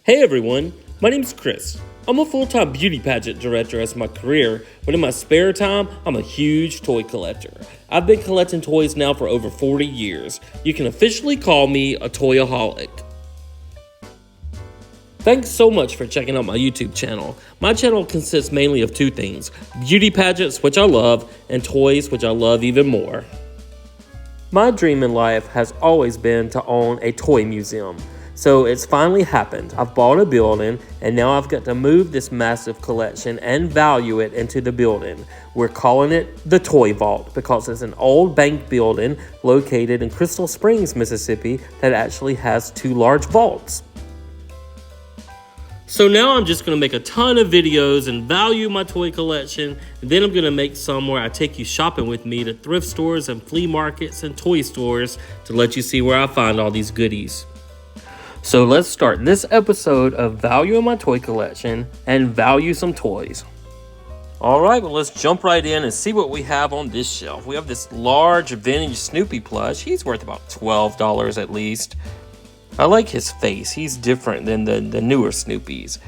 Hey everyone, my name's Chris. I'm a full-time beauty pageant director as my career, but in my spare time, I'm a huge toy collector. I've been collecting toys now for over 40 years. You can officially call me a toyaholic. Thanks so much for checking out my YouTube channel. My channel consists mainly of two things: beauty pageants, which I love, and toys, which I love even more. My dream in life has always been to own a toy museum. So it's finally happened. I've bought a building and now I've got to move this massive collection and value it into the building. We're calling it the Toy Vault because it's an old bank building located in Crystal Springs, Mississippi that actually has two large vaults. So now I'm just going to make a ton of videos and value my toy collection, and then I'm going to make some where I take you shopping with me to thrift stores and flea markets and toy stores to let you see where I find all these goodies. So let's start this episode of valuing my toy collection and value some toys. Alright, well let's jump right in and see what we have on this shelf. We have this large vintage Snoopy plush. He's worth about $12 at least. I like his face. He's different than the newer Snoopies.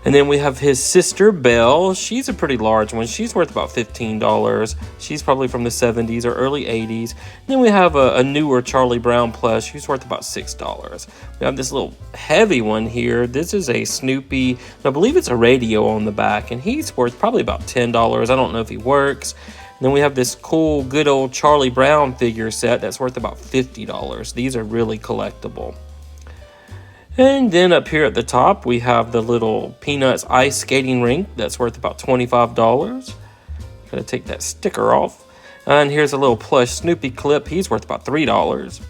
And then we have his sister Belle. She's a pretty large one. She's worth about $15. She's probably from the 70s or early 80s. And then we have a newer Charlie Brown plush. Who's worth about $6. We have this little heavy one here. This is a Snoopy, and I believe it's a radio on the back, and he's worth probably about $10. I don't know if he works. And then we have this cool, good old Charlie Brown figure set that's worth about $50. These are really collectible. And then up here at the top, we have the little Peanuts ice skating rink that's worth about $25. Gotta take that sticker off. And here's a little plush Snoopy clip. He's worth about $3.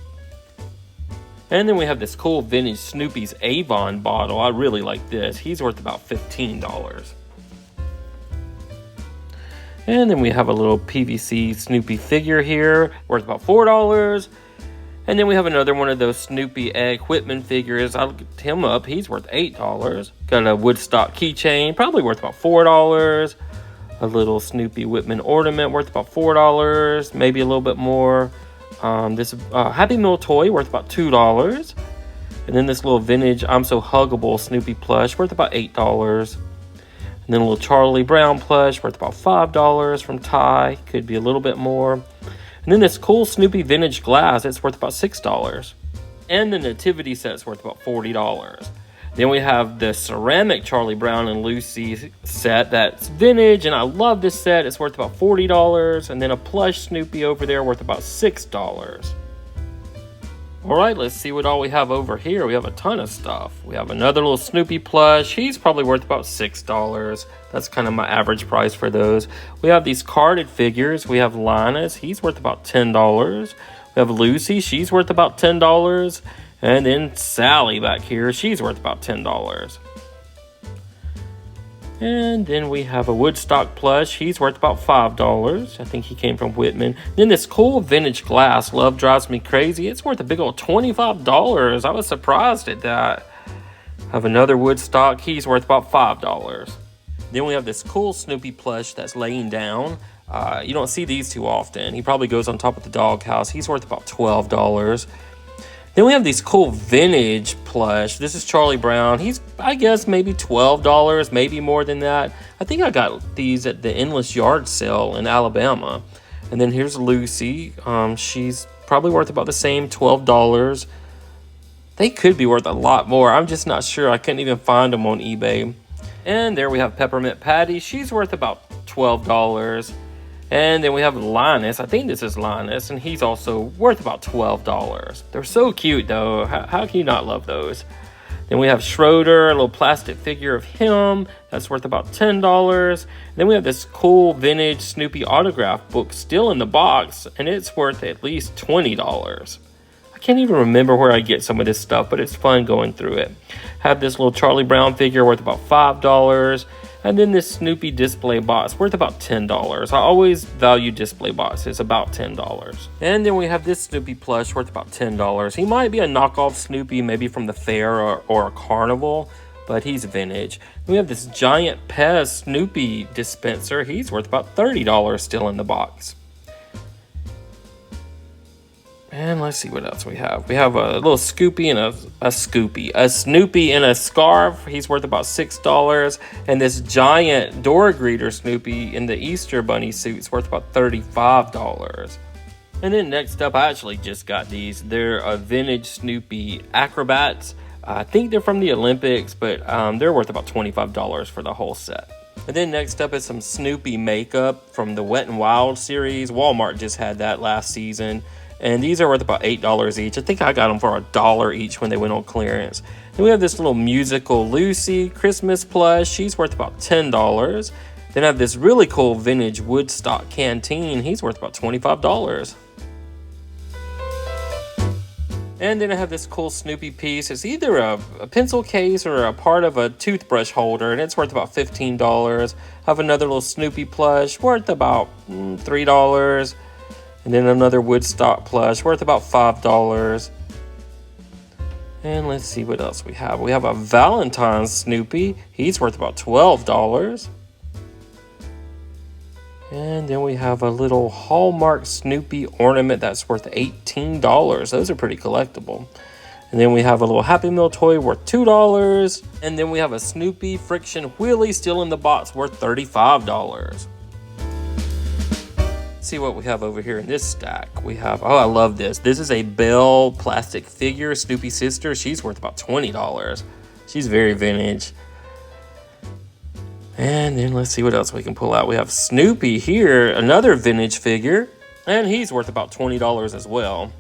And then we have this cool vintage Snoopy's Avon bottle. I really like this. He's worth about $15. And then we have a little PVC Snoopy figure here, worth about $4. And then we have another one of those Snoopy Egg Whitman figures. I looked him up. He's worth $8. Got a Woodstock keychain, probably worth about $4. A little Snoopy Whitman ornament worth about $4, maybe a little bit more. This Happy Meal toy worth about $2. And then this little vintage I'm So Huggable Snoopy plush worth about $8. And then a little Charlie Brown plush worth about $5 from Ty. Could be a little bit more. And then this cool Snoopy vintage glass, it's worth about $6. And the nativity set's worth about $40. Then we have the ceramic Charlie Brown and Lucy set that's vintage, and I love this set. It's worth about $40. And then a plush Snoopy over there worth about $6. Alright, let's see what all we have over here. We have a ton of stuff. We have another little Snoopy plush. He's probably worth about $6. That's kind of my average price for those. We have these carded figures. We have Linus. He's worth about $10. We have Lucy. She's worth about $10. And then Sally back here. She's worth about $10. And then we have a Woodstock plush. He's worth about $5. I think he came from Whitman. Then this cool vintage glass, Love Drives Me Crazy. It's worth a big old $25. I was surprised at that. Have another Woodstock. He's worth about $5. Then we have this cool Snoopy plush that's laying down. You don't see these too often. He probably goes on top of the doghouse. He's worth about $12. Then we have these cool vintage plush. This is Charlie Brown. He's, I guess, maybe $12, maybe more than that. I think I got these at the Endless Yard sale in Alabama. And then here's Lucy. She's probably worth about the same, $12. They could be worth a lot more. I'm just not sure. I couldn't even find them on eBay. And there we have Peppermint Patty. She's worth about $12. And then we have Linus. I think this is Linus, and he's also worth about $12. They're so cute, though. How can you not love those? Then we have Schroeder, a little plastic figure of him. That's worth about $10. Then we have this cool vintage Snoopy autograph book still in the box, and it's worth at least $20. I can't even remember where I get some of this stuff, but it's fun going through it. Have this little Charlie Brown figure worth about $5. And then this Snoopy display box worth about $10. I always value display boxes, about $10. And then we have this Snoopy plush worth about $10. He might be a knockoff Snoopy, maybe from the fair or a carnival, but he's vintage. We have this giant Pez Snoopy dispenser. He's worth about $30 still in the box. And let's see what else we have. We have a little Snoopy and a Snoopy in a scarf. He's worth about $6. And this giant door greeter Snoopy in the Easter Bunny suit's worth about $35. And then next up, I actually just got these. They're a vintage Snoopy acrobats. I think they're from the Olympics, but they're worth about $25 for the whole set. And then next up is some Snoopy makeup from the Wet n Wild series. Walmart just had that last season. And these are worth about $8 each. I think I got them for $1 each when they went on clearance. Then we have this little musical Lucy Christmas plush. She's worth about $10. Then I have this really cool vintage Woodstock canteen. He's worth about $25. And then I have this cool Snoopy piece. It's either a pencil case or a part of a toothbrush holder, and it's worth about $15. I have another little Snoopy plush worth about $3. And then another Woodstock plush worth about $5. And let's see what else we have. We have a Valentine's Snoopy. He's worth about $12. And then we have a little Hallmark Snoopy ornament that's worth $18. Those are pretty collectible. And then we have a little Happy Meal toy worth $2. And then we have a Snoopy friction wheelie still in the box worth $35. See what we have over here in this stack. We have, oh, I love this. This is a Belle plastic figure, Snoopy sister. She's worth about $20. She's very vintage. And then let's see what else we can pull out. We have Snoopy here, another vintage figure, and he's worth about $20 as well.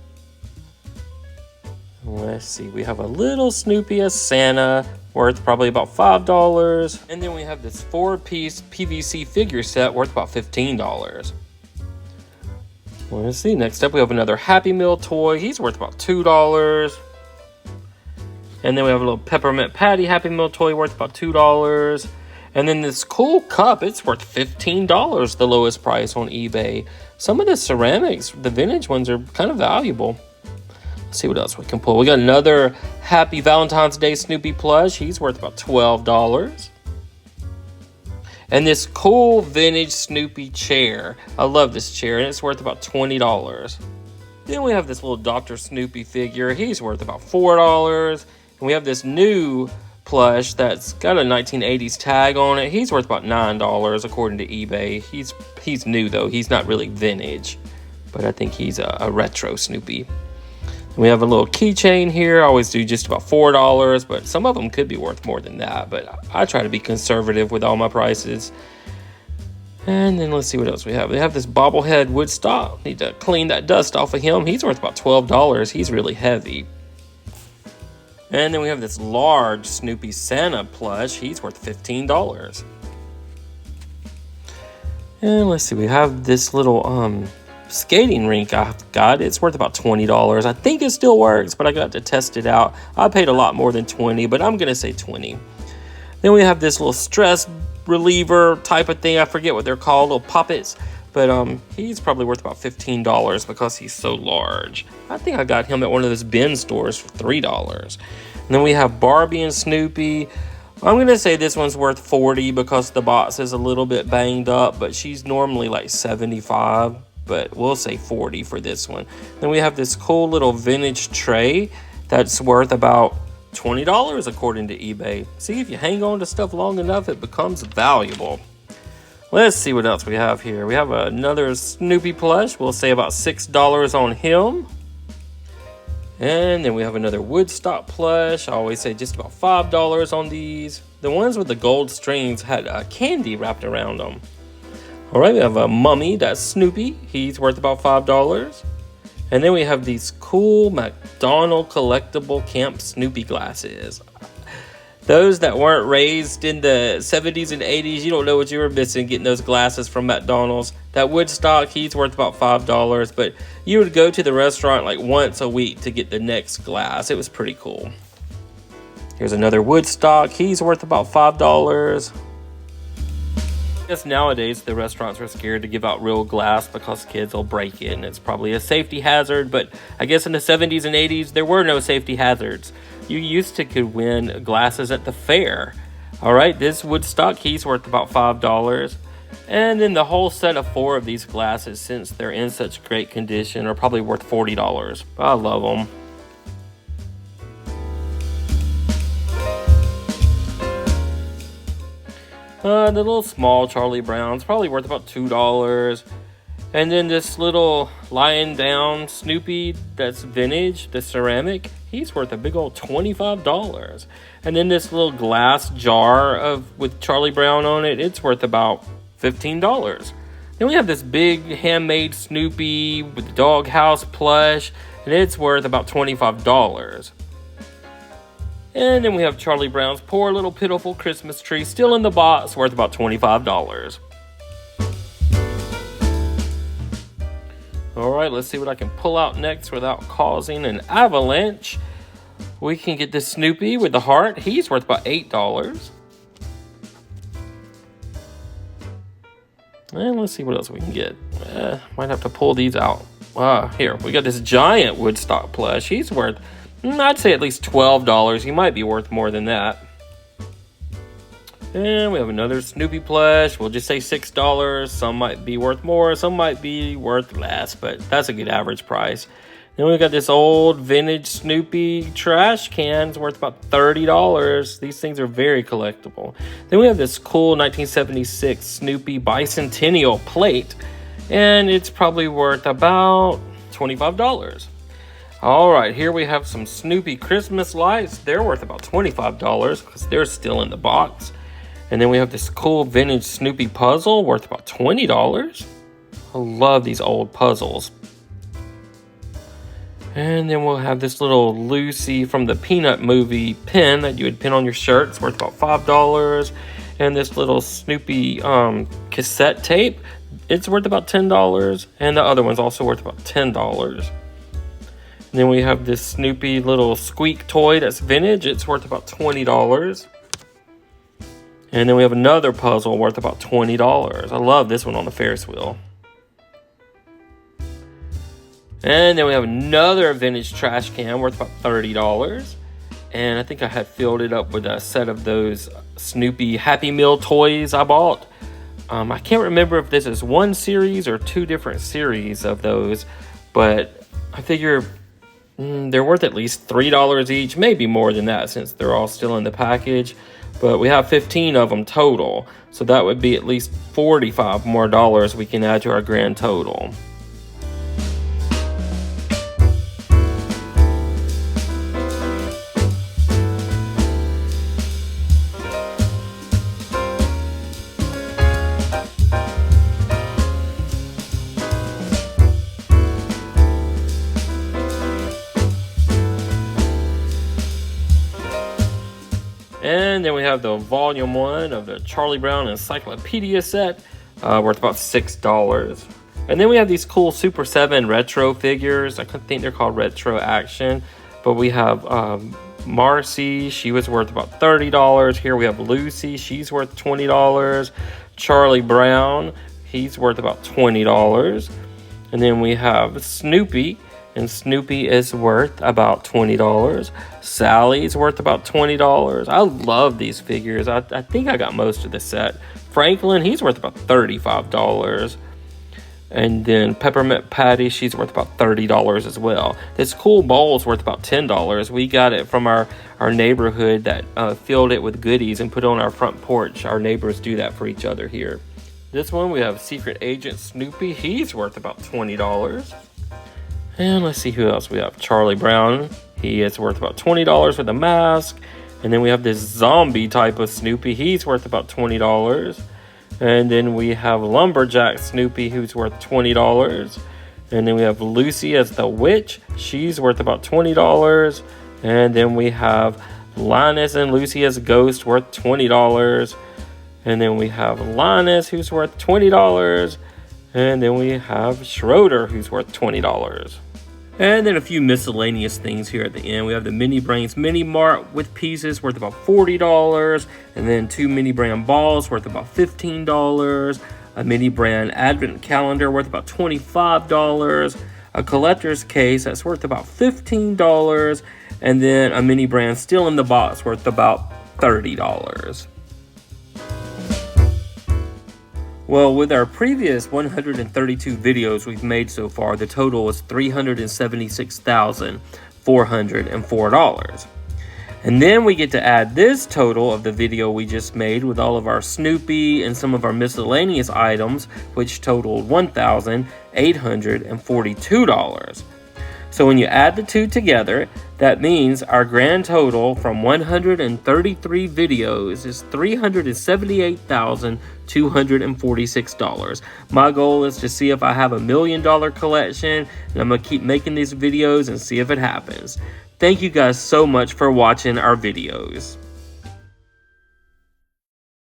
Let's see, we have a little Snoopy as Santa, worth probably about $5. And then we have this 4-piece PVC figure set worth about $15. Let's see, next up we have another Happy Meal toy. He's worth about $2. And then we have a little Peppermint Patty Happy Meal toy worth about $2. And then this cool cup, it's worth $15, the lowest price on eBay. Some of the ceramics, the vintage ones, are kind of valuable. Let's see what else we can pull. We got another Happy Valentine's Day Snoopy plush. He's worth about $12. And this cool vintage Snoopy chair. I love this chair, and it's worth about $20. Then we have this little Dr. Snoopy figure. He's worth about $4. And we have this new plush that's got a 1980s tag on it. He's worth about $9 according to eBay. He's new though. He's not really vintage, but I think he's a retro Snoopy. And we have a little keychain here. I always do just about $4, but some of them could be worth more than that. But I try to be conservative with all my prices. And then let's see what else we have. We have this bobblehead Woodstock. Need to clean that dust off of him. He's worth about $12. He's really heavy. And then we have this large Snoopy Santa plush. He's worth $15. And let's see, we have this little skating rink I've got. It's worth about $20. I think it still works, but I got to test it out. I paid a lot more than $20, but I'm going to say $20. Then we have this little stress reliever type of thing. I forget what they're called, little poppets. But he's probably worth about $15 because he's so large. I think I got him at one of those bin stores for $3. And then we have Barbie and Snoopy. I'm going to say this one's worth $40 because the box is a little bit banged up, but she's normally like $75, but we'll say $40 for this one. Then we have this cool little vintage tray that's worth about $20 according to eBay. See, if you hang on to stuff long enough, it becomes valuable. Let's see what else we have here. We have another Snoopy plush. We'll say about $6 on him. And then we have another Woodstock plush. I always say just about $5 on these. The ones with the gold strings had candy wrapped around them. All right, we have a mummy. That's Snoopy. He's worth about $5. And then we have these cool McDonald collectible Camp Snoopy glasses. Those that weren't raised in the 70s and 80s, you don't know what you were missing getting those glasses from McDonald's. That Woodstock, he's worth about $5, but you would go to the restaurant like once a week to get the next glass. It was pretty cool. Here's another Woodstock. He's worth about $5. I guess nowadays the restaurants are scared to give out real glass because kids will break it and it's probably a safety hazard, but I guess in the 70s and 80s there were no safety hazards. You used to could win glasses at the fair. All right, this Woodstock, he's worth about $5. And then the whole set of 4 of these glasses, since they're in such great condition, are probably worth $40. I love them. The little small Charlie Brown's probably worth about $2. And then this little lying down Snoopy that's vintage, the ceramic, he's worth a big old $25. And then this little glass jar with Charlie Brown on it, it's worth about $15. Then we have this big handmade Snoopy with the doghouse plush, and it's worth about $25. And then we have Charlie Brown's poor little pitiful Christmas tree still in the box, worth about $25. Alright, let's see what I can pull out next without causing an avalanche. We can get this Snoopy with the heart. He's worth about $8. And let's see what else we can get. Might have to pull these out. Here, we got this giant Woodstock plush. He's worth, I'd say, at least $12. He might be worth more than that. And we have another Snoopy plush. We'll just say $6. Some might be worth more, some might be worth less, but that's a good average price. Then we got this old vintage Snoopy trash cans worth about $30. These things are very collectible. Then we have this cool 1976 Snoopy Bicentennial plate, and it's probably worth about $25. All right, here we have some Snoopy Christmas lights. They're worth about $25 because they're still in the box. And then we have this cool vintage Snoopy puzzle worth about $20. I love these old puzzles. And then we'll have this little Lucy from the Peanut movie pin that you would pin on your shirt. It's worth about $5. And this little Snoopy cassette tape, it's worth about $10. And the other one's also worth about $10. And then we have this Snoopy little squeak toy that's vintage. It's worth about $20. And then we have another puzzle worth about $20. I love this one on the Ferris wheel. And then we have another vintage trash can worth about $30. And I think I had filled it up with a set of those Snoopy Happy Meal toys I bought. I can't remember if this is one series or 2 different series of those, but I figure they're worth at least $3 each, maybe more than that since they're all still in the package. But we have 15 of them total, so that would be at least $45 more we can add to our grand total. And then we have the volume 1 of the Charlie Brown Encyclopedia set, worth about $6. And then we have these cool Super 7 retro figures. I think they're called Retro Action. But we have Marcy, she was worth about $30. Here we have Lucy, she's worth $20. Charlie Brown, he's worth about $20. And then we have Snoopy, and Snoopy is worth about $20. Sally's worth about $20. I love these figures. I think I got most of the set. Franklin, he's worth about $35. And then Peppermint Patty, she's worth about $30 as well. This cool bowl's worth about $10. We got it from our neighborhood that filled it with goodies and put it on our front porch. Our neighbors do that for each other here. This one, we have Secret Agent Snoopy. He's worth about $20. And let's see who else we have. Charlie Brown, he is worth about $20 with a mask. And then we have this zombie type of Snoopy. He's worth about $20. And then we have Lumberjack Snoopy, who's worth $20. And then we have Lucy as the witch. She's worth about $20. And then we have Linus and Lucy as a ghost, worth $20. And then we have Linus, who's worth $20. And then we have Schroeder, who's worth $20. And then a few miscellaneous things here at the end. We have the Mini Brains Mini Mart with pieces worth about $40. And then 2 Mini Brand balls worth about $15. A Mini Brand Advent calendar worth about $25. A collector's case that's worth about $15. And then a Mini Brand still in the box worth about $30. Well, with our previous 132 videos we've made so far, the total was $376,404. And then we get to add this total of the video we just made with all of our Snoopy and some of our miscellaneous items, which totaled $1,842. So when you add the two together, that means our grand total from 133 videos is $378,246. My goal is to see if I have $1 million collection, and I'm going to keep making these videos and see if it happens. Thank you guys so much for watching our videos.